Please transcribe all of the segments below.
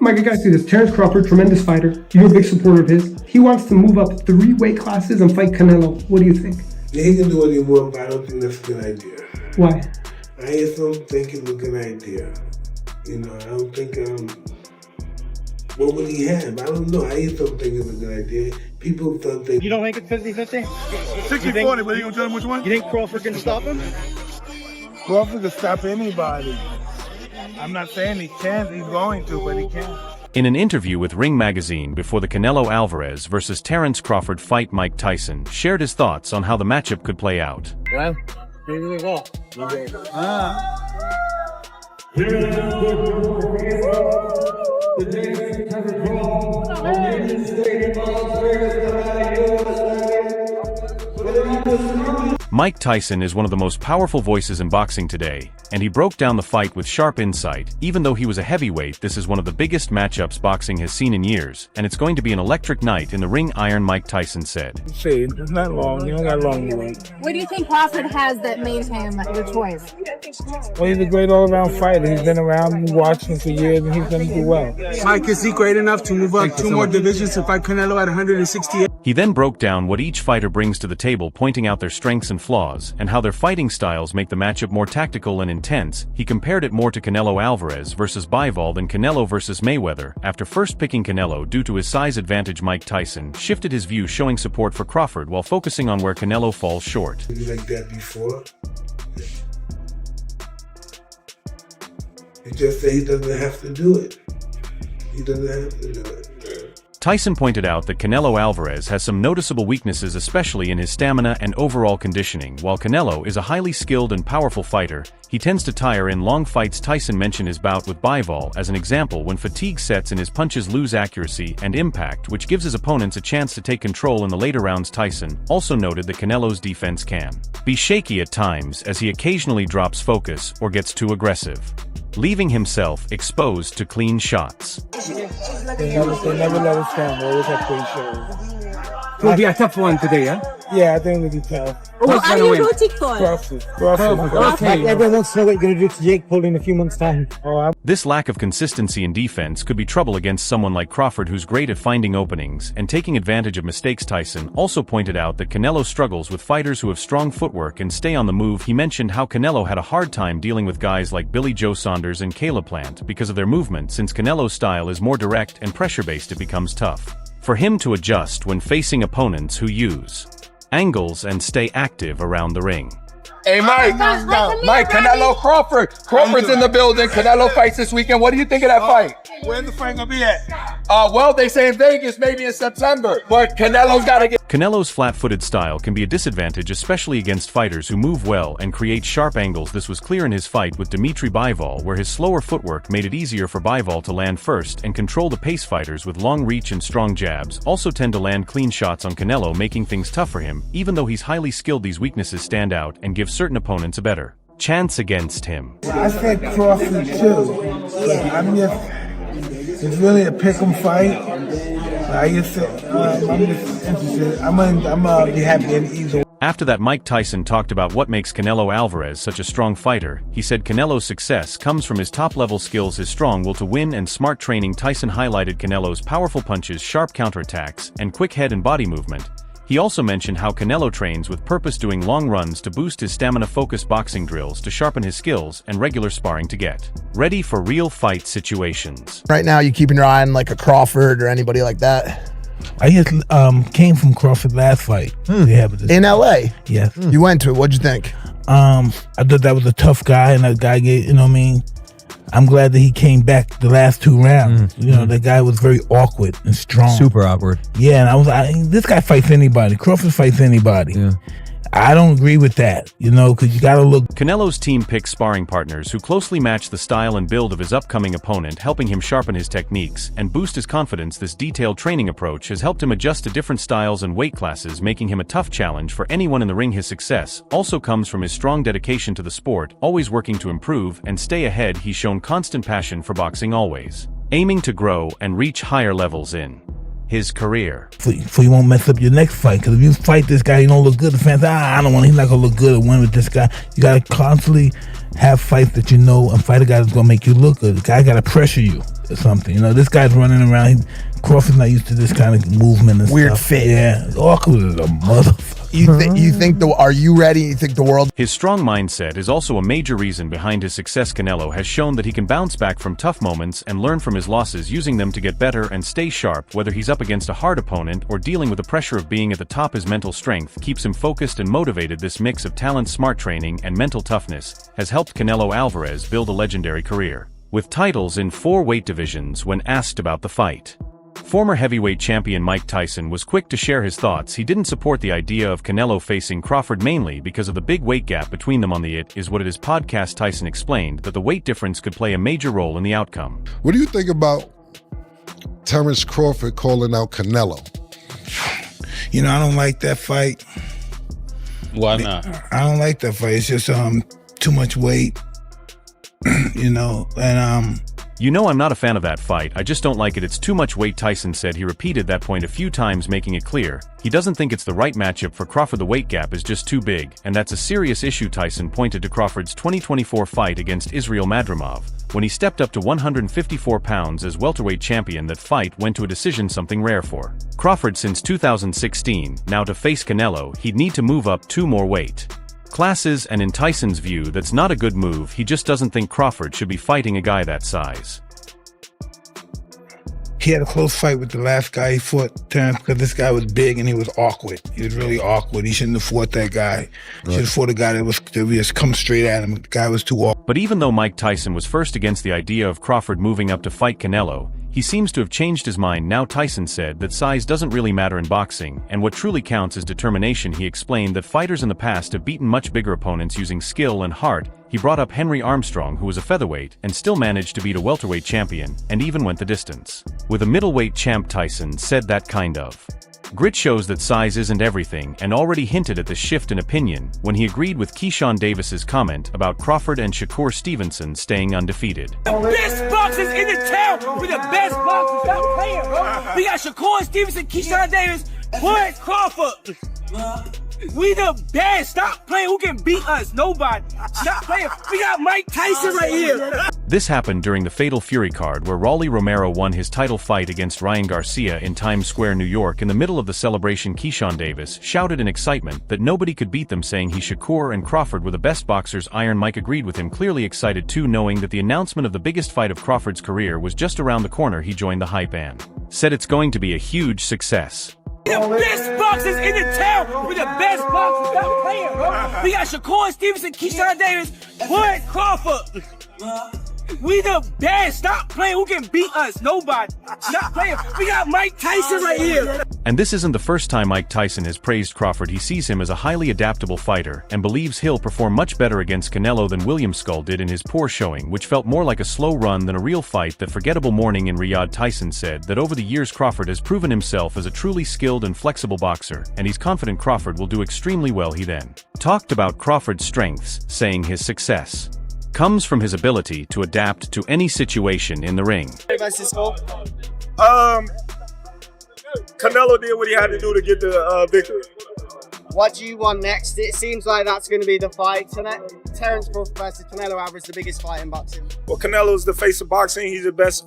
Mike, I gotta see this. Terence Crawford, tremendous fighter. You're a big supporter of his. He wants to move up 3 weight classes and fight Canelo. What do you think? Yeah, he can do what he wants, but I don't think that's a good idea. Why? I just don't think it's a good idea. You know, I don't think, what would he have? I don't know. I just don't think it's a good idea. People don't think... You don't think it's 50-50? 60-40, but you gonna tell him which one? You think Crawford can stop him? Crawford can stop anybody. I'm not saying he can't, he's going to, but he can't. In an interview with Ring Magazine before the Canelo Alvarez versus Terence Crawford fight, Mike Tyson shared his thoughts on how the matchup could play out. Well, really well. Mike Tyson is one of the most powerful voices in boxing today, and he broke down the fight with sharp insight. Even though he was a heavyweight, this is one of the biggest matchups boxing has seen in years, and it's going to be an electric night in the ring, Iron Mike Tyson said. See, it's not long. You don't got long to wait. What do you think Crawford has that made him your choice? Well, he's a great all-around fighter. He's been around and watching for years, and he's going to do well. Mike, is he great enough to move up 2 more divisions to fight Canelo at 168? He then broke down what each fighter brings to the table, pointing out their strengths and flaws, and how their fighting styles make the matchup more tactical and intense. He compared it more to Canelo Alvarez versus Bivol than Canelo versus Mayweather. After first picking Canelo due to his size advantage, Mike Tyson shifted his view, showing support for Crawford while focusing on where Canelo falls short. Like that before. He just said he doesn't have to do it. He doesn't have to do it. Tyson pointed out that Canelo Alvarez has some noticeable weaknesses, especially in his stamina and overall conditioning. While Canelo is a highly skilled and powerful fighter, he tends to tire in long fights. Tyson mentioned his bout with Bivol as an example. When fatigue sets in, his punches lose accuracy and impact, which gives his opponents a chance to take control in the later rounds. Tyson also noted that Canelo's defense can be shaky at times, as he occasionally drops focus or gets too aggressive, leaving himself exposed to clean shots. They never let us down. They always have great shows. It'll be a tough one today, huh? Yeah, I think it'll be tough. Who are you rooting for? Crawford. Okay. Everyone wants to know what you're going to do to Jake Paul in a few months' time. This lack of consistency in defense could be trouble against someone like Crawford, who's great at finding openings and taking advantage of mistakes. Tyson also pointed out that Canelo struggles with fighters who have strong footwork and stay on the move. He mentioned how Canelo had a hard time dealing with guys like Billy Joe Saunders and Caleb Plant because of their movement. Since Canelo's style is more direct and pressure-based, it becomes tough for him to adjust when facing opponents who use angles and stay active around the ring. Hey, Mike, Canelo Crawford. Crawford's in the building. Canelo fights this weekend. What do you think of that fight? Where's the fight going to be at? Well, they say in Vegas, maybe in September, but Canelo's got to get... Canelo's flat-footed style can be a disadvantage, especially against fighters who move well and create sharp angles. This was clear in his fight with Dimitri Bivol, where his slower footwork made it easier for Bivol to land first and control the pace. Fighters with long reach and strong jabs also tend to land clean shots on Canelo, making things tough for him. Even though he's highly skilled, these weaknesses stand out and give certain opponents a better chance against him. I said Crawford too. It's really a pick'em fight. I'm just interested. I'm gonna be happy in either. After that, Mike Tyson talked about what makes Canelo Alvarez such a strong fighter. He said Canelo's success comes from his top-level skills, his strong will to win, and smart training. Tyson highlighted Canelo's powerful punches, sharp counterattacks, and quick head and body movement. He also mentioned how Canelo trains with purpose, doing long runs to boost his stamina, focused boxing drills to sharpen his skills, and regular sparring to get ready for real fight situations. Right now, you keeping your eye on like a Crawford or anybody like that? I just came from Crawford last fight. In LA? Yes. You went to it. What'd you think? I thought that was a tough guy, and that guy gave, you know what I mean? I'm glad that he came back the last 2 rounds. You know, that guy was very awkward and strong. Super awkward. Yeah, and this guy fights anybody. Crawford fights anybody. Yeah. I don't agree with that, you know, because you got to look. Canelo's team picks sparring partners who closely match the style and build of his upcoming opponent, helping him sharpen his techniques and boost his confidence. This detailed training approach has helped him adjust to different styles and weight classes, making him a tough challenge for anyone in the ring. His success also comes from his strong dedication to the sport, always working to improve and stay ahead. He's shown constant passion for boxing, always aiming to grow and reach higher levels in his career. So you won't mess up your next fight, because if you fight this guy, you don't look good, the fans say, I don't want, he's not going to look good or win with this guy. You got to constantly have fights that you know and fight a guy that's going to make you look good. The guy got to pressure you. or something. You know, this guy's running around. Crawford's not used to this kind of movement and Weird stuff. fit. Yeah, awkward as a motherfucker. Are you ready? You think the world? His strong mindset is also a major reason behind his success. Canelo has shown that he can bounce back from tough moments and learn from his losses, using them to get better and stay sharp. Whether he's up against a hard opponent or dealing with the pressure of being at the top, his mental strength keeps him focused and motivated. This mix of talent, smart training, and mental toughness has helped Canelo Alvarez build a legendary career, with titles in 4 weight divisions. When asked about the fight, former heavyweight champion Mike Tyson was quick to share his thoughts. He didn't support the idea of Canelo facing Crawford mainly because of the big weight gap between them. On the It Is What It Is podcast, Tyson explained that the weight difference could play a major role in the outcome. What do you think about Terence Crawford calling out Canelo? You know, I don't like that fight. Why not? I don't like that fight. It's just too much weight. You know, and You know, I'm not a fan of that fight. I just don't like it. It's too much weight, Tyson said. He repeated that point a few times, making it clear he doesn't think it's the right matchup for Crawford. The weight gap is just too big, and that's a serious issue. Tyson pointed to Crawford's 2024 fight against Israel Madrimov, when he stepped up to 154 pounds as welterweight champion. That fight went to a decision, something rare for Crawford since 2016. Now to face Canelo, he'd need to move up 2 more weight classes, and in Tyson's view, that's not a good move. He just doesn't think Crawford should be fighting a guy that size. he had a close fight with the last guy he fought, Terence, because this guy was big and he was awkward. He was really awkward. He shouldn't have fought that guy. He should have fought a guy that was just come straight at him. The guy was too awkward. But even though Mike Tyson was first against the idea of Crawford moving up to fight Canelo, he seems to have changed his mind now. Tyson said that size doesn't really matter in boxing, and what truly counts is determination. He explained that fighters in the past have beaten much bigger opponents using skill and heart. He brought up Henry Armstrong, who was a featherweight and still managed to beat a welterweight champion, and even went the distance with a middleweight champ. Tyson said that kind of grit shows that size isn't everything, and already hinted at the shift in opinion when he agreed with Keyshawn Davis's comment about Crawford and Shakur Stevenson staying undefeated. The best boxers in the town. We're the best boxers. Stop playing, bro. We got Shakur Stevenson, Keyshawn Davis, Terence Crawford. We the best. Stop playing. Who can beat us? Nobody. Stop playing. We got Mike Tyson right here. This happened during the Fatal Fury card, where Rolly Romero won his title fight against Ryan Garcia in Times Square, New York. In the middle of the celebration, Keyshawn Davis shouted in excitement that nobody could beat them, saying Shakur and Crawford were the best boxers. Iron Mike agreed with him, clearly excited too, knowing that the announcement of the biggest fight of Crawford's career was just around the corner. He joined the hype and said it's going to be a huge success. The best boxers in the town. We're the best boxers. Stop playing, bro. We got Shakur Stevenson, Keyshawn Davis, Terence Crawford. We the best. Stop playing. Who can beat us? Nobody. Stop playing. We got Mike Tyson right here. And this isn't the first time Mike Tyson has praised Crawford. He sees him as a highly adaptable fighter and believes he'll perform much better against Canelo than William Skull did in his poor showing, which felt more like a slow run than a real fight. That forgettable morning in Riyadh, Tyson said that over the years Crawford has proven himself as a truly skilled and flexible boxer, and he's confident Crawford will do extremely well. He then talked about Crawford's strengths, saying his success comes from his ability to adapt to any situation in the ring. Canelo did what he had to do to get the victory. What do you want next? It seems like that's going to be the fight tonight. Terence Crawford versus Canelo Alvarez, the biggest fight in boxing. Well, Canelo's the face of boxing. He's the best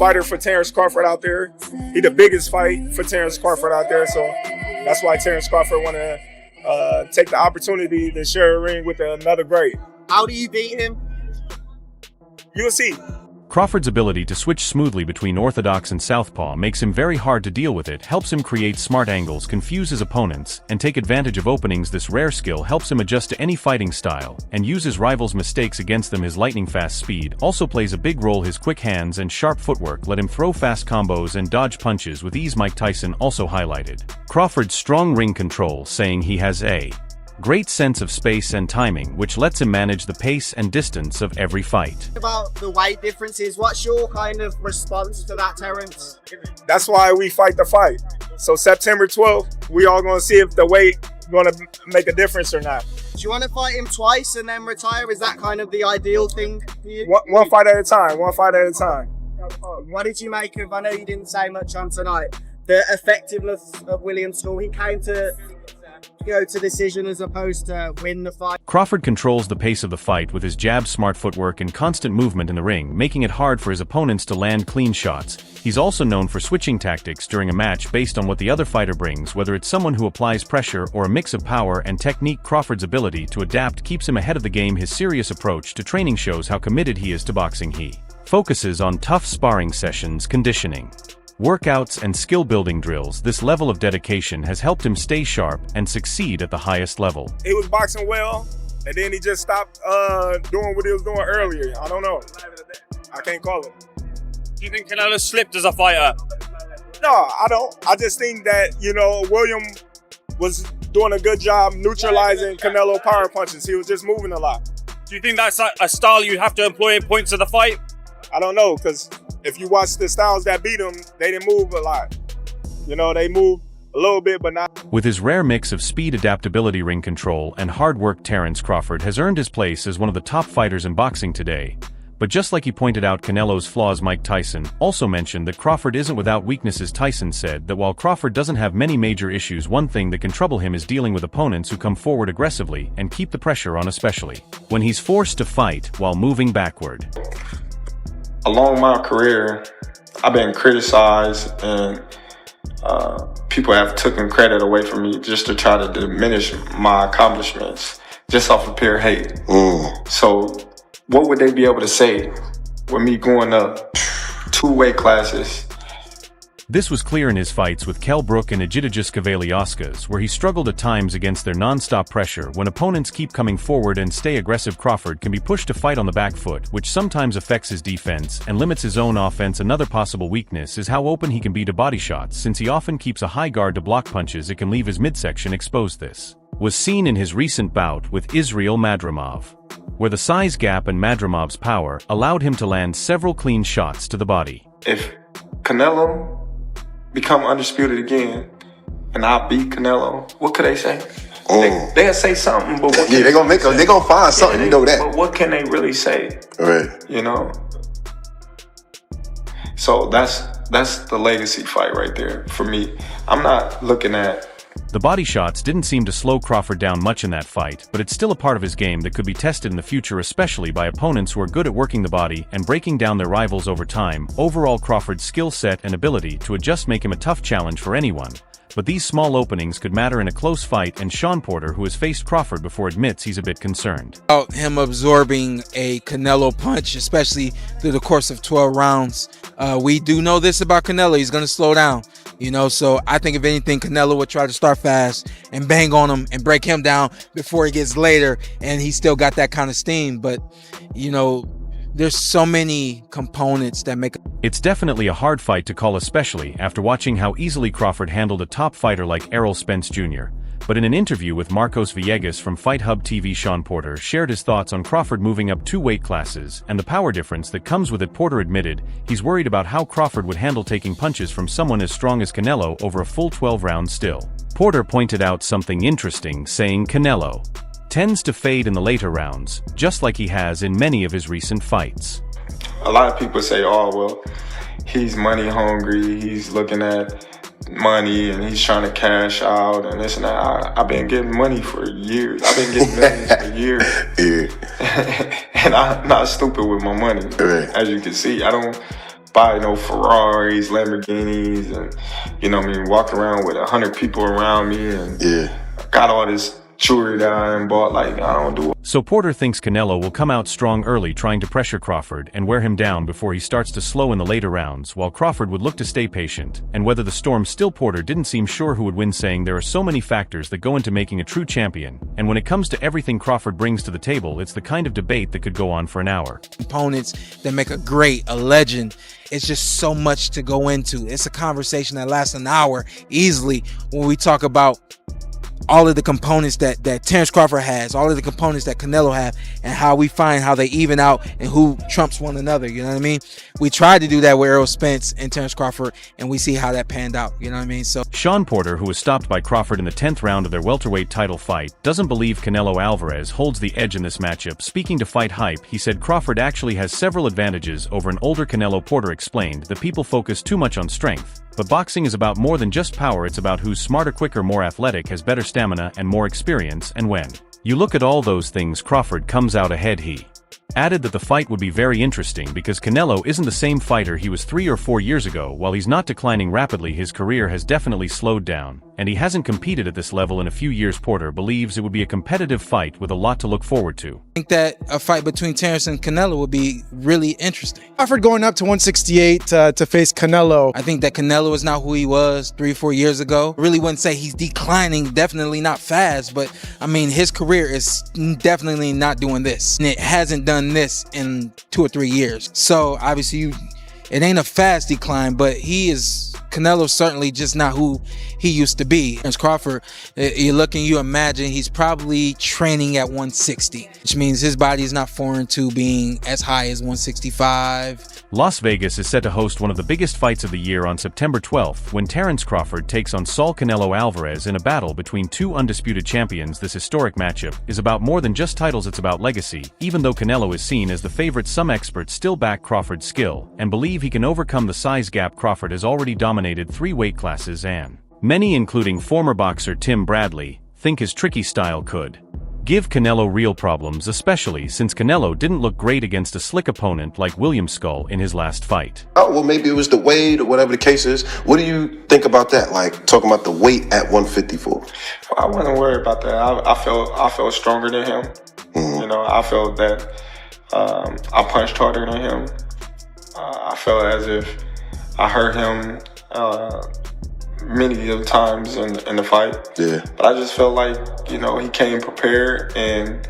fighter for Terence Crawford out there. He's the biggest fight for Terence Crawford out there. So that's why Terence Crawford want to take the opportunity to share a ring with another great. How do you beat him? You'll see. Crawford's ability to switch smoothly between orthodox and southpaw makes him very hard to deal with. It helps him create smart angles, confuse his opponents, and take advantage of openings. This rare skill helps him adjust to any fighting style and use his rivals' mistakes against them. His lightning-fast speed also plays a big role. His quick hands and sharp footwork let him throw fast combos and dodge punches with ease. Mike Tyson also highlighted Crawford's strong ring control, saying he has a great sense of space and timing, which lets him manage the pace and distance of every fight. About the weight differences, what's your kind of response to that, Terence? That's why we fight the fight. So September 12th, we all going to see if the weight going to make a difference or not. Do you want to fight him twice and then retire? Is that kind of the ideal thing for you? One fight at a time, one fight at a time. What did you make of, I know you didn't say much on tonight, the effectiveness of William Skull? He came to go to decision as opposed to win the fight. Crawford controls the pace of the fight with his jab, smart footwork, and constant movement in the ring, making it hard for his opponents to land clean shots. He's also known for switching tactics during a match based on what the other fighter brings, whether it's someone who applies pressure or a mix of power and technique. Crawford's ability to adapt keeps him ahead of the game. His serious approach to training shows how committed he is to boxing. He focuses on tough sparring sessions, conditioning, workouts, and skill-building drills. This level of dedication has helped him stay sharp and succeed at the highest level. He was boxing well, and then he just stopped doing what he was doing earlier. I don't know. I can't call it. Do you think Canelo slipped as a fighter? No, I don't. I just think that, William was doing a good job neutralizing Canelo power punches. He was just moving a lot. Do you think that's a style you have to employ in points of the fight? I don't know, because if you watch the styles that beat him, they didn't move a lot. They moved a little bit, but not. With his rare mix of speed, adaptability, ring control, and hard work, Terence Crawford has earned his place as one of the top fighters in boxing today. But just like he pointed out Canelo's flaws, Mike Tyson also mentioned that Crawford isn't without weaknesses. Tyson said that while Crawford doesn't have many major issues, one thing that can trouble him is dealing with opponents who come forward aggressively and keep the pressure on, especially when he's forced to fight while moving backward. Along my career, I've been criticized and people have taken credit away from me just to try to diminish my accomplishments just off of pure hate. So what would they be able to say with me going up 2 weight classes? This was clear in his fights with Kell Brook and Egidijus Kavaliauskas, where he struggled at times against their non-stop pressure. When opponents keep coming forward and stay aggressive, Crawford can be pushed to fight on the back foot, which sometimes affects his defense and limits his own offense. Another possible weakness is how open he can be to body shots. Since he often keeps a high guard to block punches, it can leave his midsection exposed. This was seen in his recent bout with Israel Madrimov, where the size gap and Madrimov's power allowed him to land several clean shots to the body. If Canelo become undisputed again, and I beat Canelo, what could they say? They'll say something, but what they're gonna find something, that. But what can they really say? Right. So that's the legacy fight right there for me. I'm not looking at. The body shots didn't seem to slow Crawford down much in that fight, but it's still a part of his game that could be tested in the future, especially by opponents who are good at working the body and breaking down their rivals over time. Overall, Crawford's skill set and ability to adjust make him a tough challenge for anyone, but these small openings could matter in a close fight, and Sean Porter, who has faced Crawford before, admits he's a bit concerned about him absorbing a Canelo punch, especially through the course of 12 rounds. We do know this about Canelo. He's going to slow down. So I think if anything, Canelo would try to start fast and bang on him and break him down before he gets later, and he still got that kind of steam. But, there's so many components that make It's definitely a hard fight to call, especially after watching how easily Crawford handled a top fighter like Errol Spence Jr. But in an interview with Marcos Villegas from Fight Hub TV, Sean Porter shared his thoughts on Crawford moving up 2 weight classes and the power difference that comes with it. Porter admitted he's worried about how Crawford would handle taking punches from someone as strong as Canelo over a full 12 rounds. Still, Porter pointed out something interesting, saying Canelo tends to fade in the later rounds, just like he has in many of his recent fights. A lot of people say, he's money hungry, he's looking at money and he's trying to cash out and this and that. I've been getting money for years. I've been getting millions for years. And I'm not stupid with my money. As you can see, I don't buy no Ferraris, Lamborghinis, and walk around with 100 people around me and got all this jewelry that I bought. I don't do it. So Porter thinks Canelo will come out strong early, trying to pressure Crawford and wear him down before he starts to slow in the later rounds, while Crawford would look to stay patient and weather the storm. Still, Porter didn't seem sure who would win, saying there are so many factors that go into making a true champion, and when it comes to everything Crawford brings to the table, it's the kind of debate that could go on for an hour. Components that make a legend. It's just so much to go into. It's a conversation that lasts an hour easily when we talk about all of the components that Terence Crawford has, all of the components that Canelo have, and how we find how they even out and who trumps one another. You know what I mean? We tried to do that with Errol Spence and Terence Crawford, and we see how that panned out. You know what I mean? So Sean Porter, who was stopped by Crawford in the 10th round of their welterweight title fight, doesn't believe Canelo Alvarez holds the edge in this matchup. Speaking to Fight Hype, he said Crawford actually has several advantages over an older Canelo. Porter explained that people focus too much on strength, But boxing is about more than just power, it's about who's smarter, quicker, more athletic, has better stamina, and more experience, and when you look at all those things, Crawford comes out ahead. He added that the fight would be very interesting because Canelo isn't the same fighter he was 3 or 4 years ago. While he's not declining rapidly, his career has definitely slowed down, and he hasn't competed at this level in a few years. Porter believes it would be a competitive fight with a lot to look forward to. I think that a fight between Terence and Canelo would be really interesting. Crawford going up to 168 to face Canelo. I think that Canelo is not who he was 3 or 4 years ago. Really wouldn't say he's declining, definitely not fast, but I mean, his career is definitely not doing this. And it hasn't done this in 2 or 3 years. So obviously it ain't a fast decline, but Canelo's certainly just not who he used to be. As Crawford, you imagine he's probably training at 160, which means his body is not foreign to being as high as 165. Las Vegas is set to host one of the biggest fights of the year on September 12th when Terence Crawford takes on Saul Canelo Alvarez in a battle between 2 undisputed champions. This historic matchup is about more than just titles, it's about legacy. Even though Canelo is seen as the favorite, some experts still back Crawford's skill and believe he can overcome the size gap. Crawford has already dominated 3 weight classes, and many, including former boxer Tim Bradley, think his tricky style could give Canelo real problems, especially since Canelo didn't look great against a slick opponent like William Skull in his last fight. Oh, well, maybe it was the weight or whatever the case is. What do you think about that? Like, talking about the weight at 154? I wasn't worried about that. I felt stronger than him. You know, I felt that I punched harder than him. I felt as if I hurt him many of times in the fight. Yeah. But I just felt like, you know, he came prepared and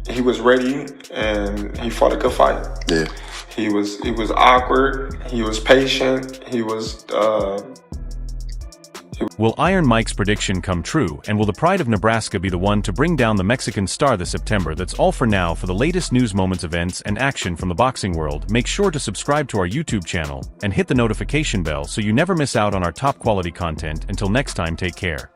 he was ready and he fought a good fight. Yeah. He was awkward. He was patient. He was. Will Iron Mike's prediction come true, and will the pride of Nebraska be the one to bring down the Mexican star this September? That's all for now. For the latest news, moments, events, and action from the boxing world, make sure to subscribe to our YouTube channel and hit the notification bell so you never miss out on our top quality content. Until next time, take care.